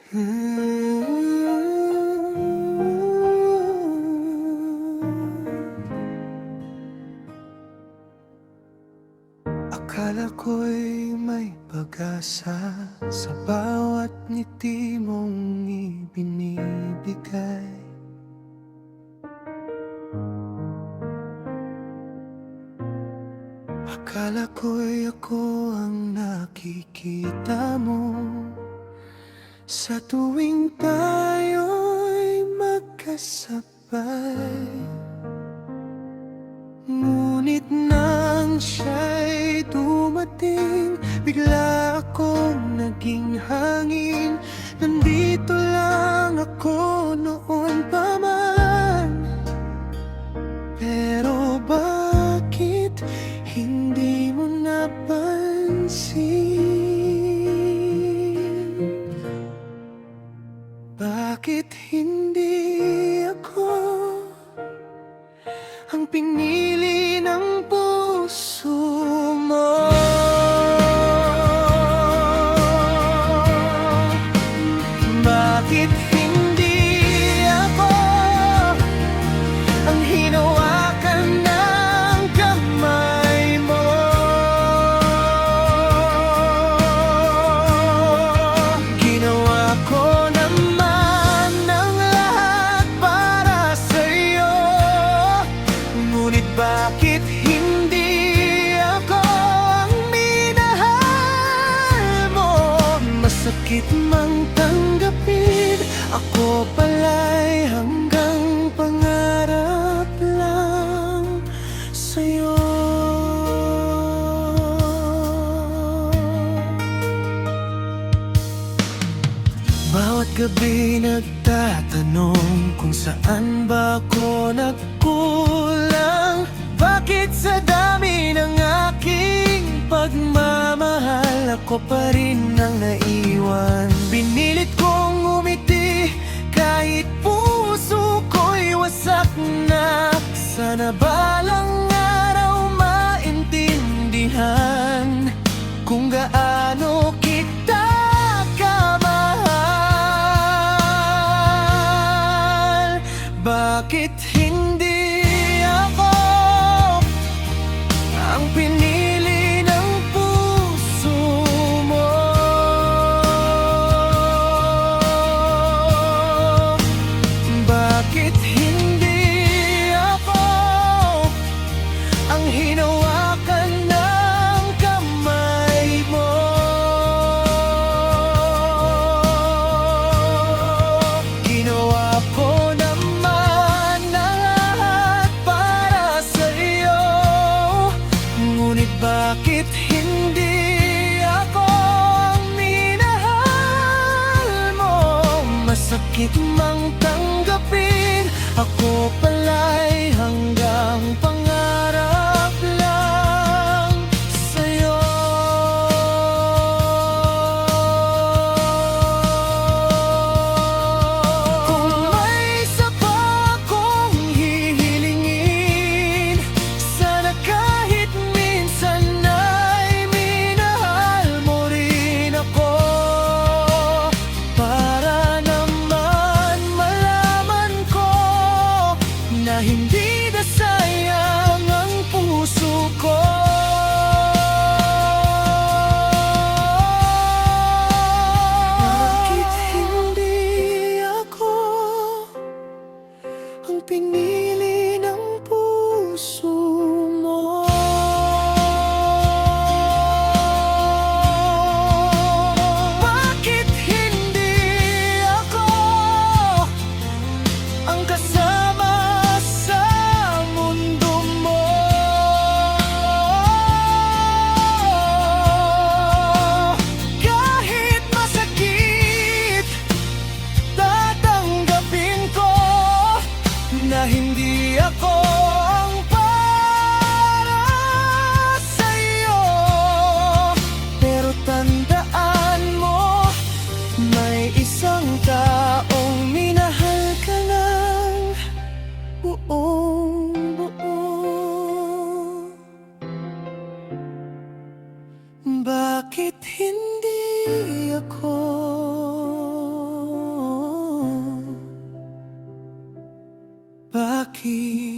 Akala ko'y may pag-asa sa bawat ngiti mong ibinibigay. Akala ko'y ako ang nakikita mo sa tuwing tayo'y magkasabay. Ngunit nang siya'y dumating, bigla akong naging hangin. Nandito lang ako noon pa man. Pero bakit hindi mo napansin? Bakit hindi ako ang pinili ng puso mo? Bakit hindi ako ang hinawakan ng kamay mo? Ginawa ko naman ang lahat para sa'yo, ngunit bakit hindi ako ang minahal mo? Masakit mang tanggapin, ako pala'y hanggang pangarap lang sa'yo. Bawat gabi nagtatanong kung saan ba ako nagkulang. Bakit sa dami ng aking pagmamahal ako pa rin ang naiwan? Binilit kong umiti kahit puso ko'y wasak na. Sana balang araw maintindihan kung gaano kita kamahal. Bakit hindi ako ang pinili ng puso mo? Bakit hindi ako ang hinawakan ng kamay mo? Ginawa ko naman ang lahat para sa'yo, ngunit bakit hindi ako ang minahal mo? Masakit mang tanggapin, ako pala'y hanggang pangarap lang sa'yo. Kung may isa pa akong hihilingin, sana kahit minsan ay minahal mo rin ako, para naman malaman ko na hindi na sayang ang puso ko. Bakit hindi ako ang pinili ng puso mo? Bakit hindi ako ang kasama sa mundo mo? Kahit masakit, tatanggapin ko na hindi ako ang para sa'yo. Pero tandaan mo, may isang taong minahal ka ng buong buo. Bakit hindi ako akin.